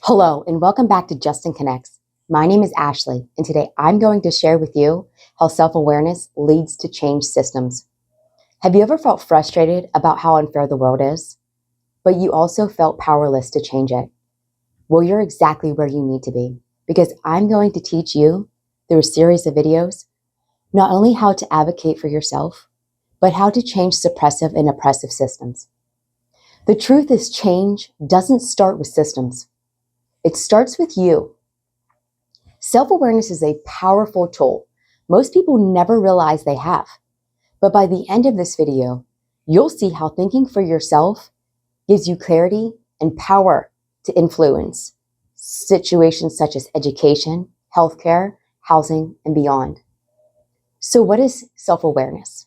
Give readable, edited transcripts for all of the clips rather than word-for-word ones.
Hello, and welcome back to Justin Connects. My name is Ashley, and today I'm going to share with you how self-awareness leads to change systems. Have you ever felt frustrated about how unfair the world is, but you also felt powerless to change it? Well, you're exactly where you need to be, because I'm going to teach you through a series of videos not only how to advocate for yourself, but how to change suppressive and oppressive systems. The truth is, change doesn't start with systems. It starts with you. Self-awareness is a powerful tool most people never realize they have. But by the end of this video, you'll see how thinking for yourself gives you clarity and power to influence situations such as education, healthcare, housing, and beyond. So what is self-awareness?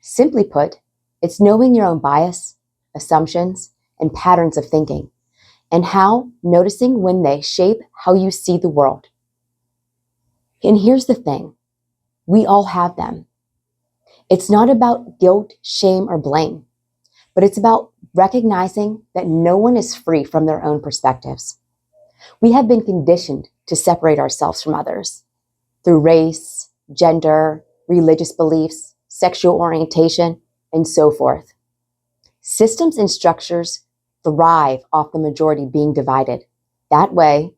Simply put, it's knowing your own bias, assumptions, and patterns of thinking, and how noticing when they shape how you see the world. And here's the thing, we all have them. It's not about guilt, shame, or blame, but it's about recognizing that no one is free from their own perspectives. We have been conditioned to separate ourselves from others through race, gender, religious beliefs, sexual orientation, and so forth. Systems and structures thrive off the majority being divided. That way,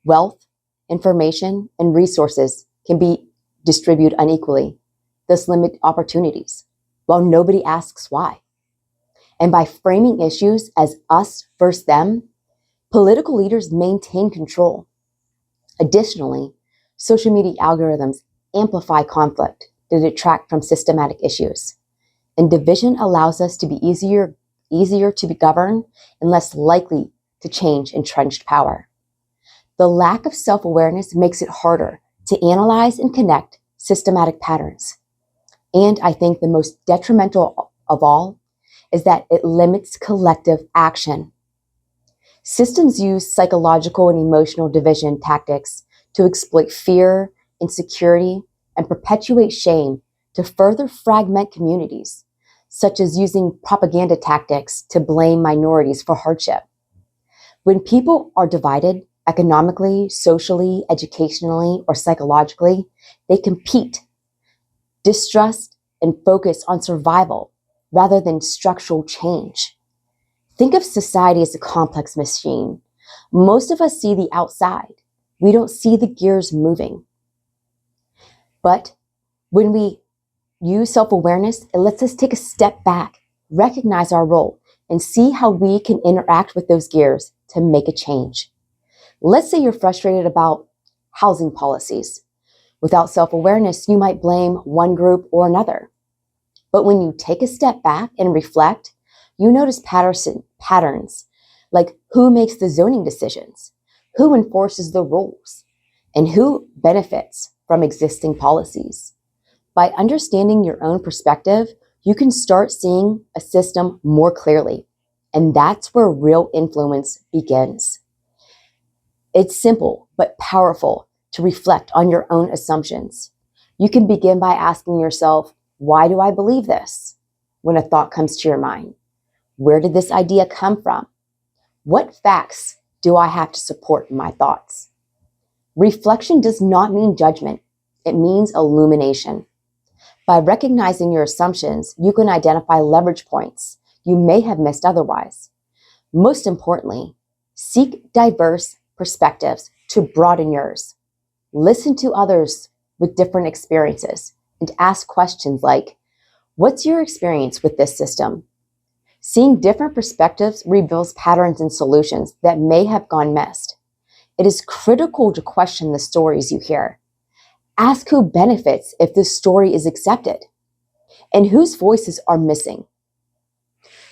wealth, information, and resources can be distributed unequally, thus limit opportunities, while nobody asks why. And by framing issues as us versus them, political leaders maintain control. Additionally, social media algorithms amplify conflict to detract from systematic issues. And division allows us to be easier to be governed and less likely to change entrenched power. The lack of self-awareness makes it harder to analyze and connect systematic patterns. And I think the most detrimental of all is that it limits collective action. Systems use psychological and emotional division tactics to exploit fear, insecurity, and perpetuate shame to further fragment communities, such as using propaganda tactics to blame minorities for hardship. When people are divided economically, socially, educationally, or psychologically, they compete, distrust, and focus on survival rather than structural change. Think of society as a complex machine. Most of us see the outside. We don't see the gears moving. But when we use self-awareness, it lets us take a step back, recognize our role, and see how we can interact with those gears to make a change. Let's say you're frustrated about housing policies. Without self-awareness, you might blame one group or another. But when you take a step back and reflect, you notice patterns like who makes the zoning decisions, who enforces the rules, and who benefits from existing policies. By understanding your own perspective, you can start seeing a system more clearly, and that's where real influence begins. It's simple but powerful to reflect on your own assumptions. You can begin by asking yourself, why do I believe this? When a thought comes to your mind, where did this idea come from? What facts do I have to support my thoughts? Reflection does not mean judgment. It means illumination. By recognizing your assumptions, you can identify leverage points you may have missed otherwise. Most importantly, seek diverse perspectives to broaden yours. Listen to others with different experiences and ask questions like, what's your experience with this system? Seeing different perspectives reveals patterns and solutions that may have gone missed. It is critical to question the stories you hear. Ask who benefits if this story is accepted, and whose voices are missing.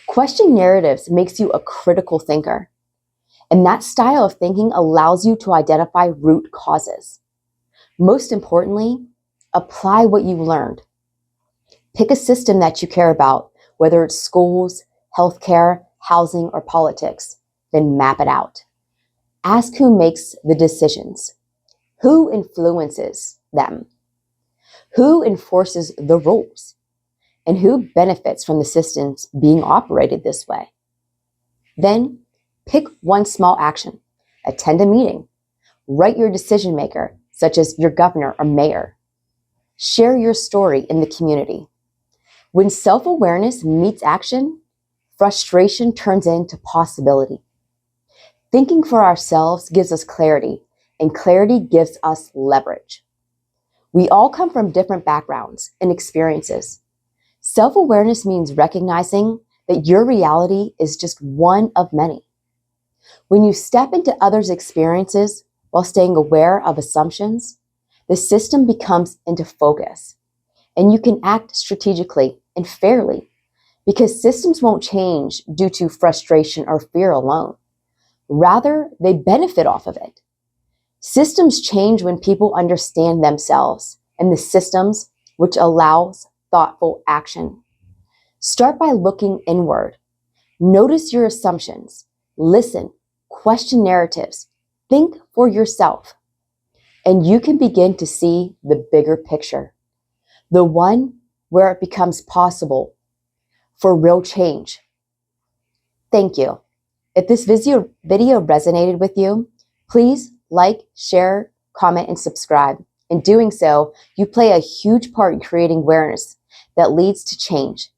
Questioning narratives makes you a critical thinker, and that style of thinking allows you to identify root causes. Most importantly, apply what you learned. Pick a system that you care about, whether it's schools, healthcare, housing, or politics, then map it out. Ask who makes the decisions, who influences them, who enforces the rules, and who benefits from the systems being operated this way. Then pick one small action, attend a meeting, write your decision maker, such as your governor or mayor. Share your story in the community. When self-awareness meets action, frustration turns into possibility. Thinking for ourselves gives us clarity, and clarity gives us leverage. We all come from different backgrounds and experiences. Self-awareness means recognizing that your reality is just one of many. When you step into others' experiences while staying aware of assumptions, the system becomes into focus, and you can act strategically and fairly because systems won't change due to frustration or fear alone. Rather, they benefit off of it. Systems change when people understand themselves and the systems, which allows thoughtful action. Start by looking inward. Notice your assumptions. Listen, question narratives. Think for yourself. And you can begin to see the bigger picture, the one where it becomes possible for real change. Thank you. If this video resonated with you, please like, share, comment, and subscribe. In doing so, you play a huge part in creating awareness that leads to change.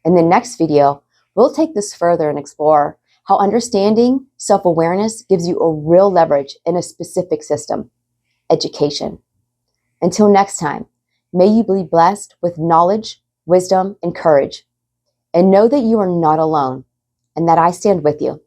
In the next video, we'll take this further and explore how understanding self-awareness gives you a real leverage in a specific system, education. Until next time, may you be blessed with knowledge, wisdom, and courage. And know that you are not alone and that I stand with you.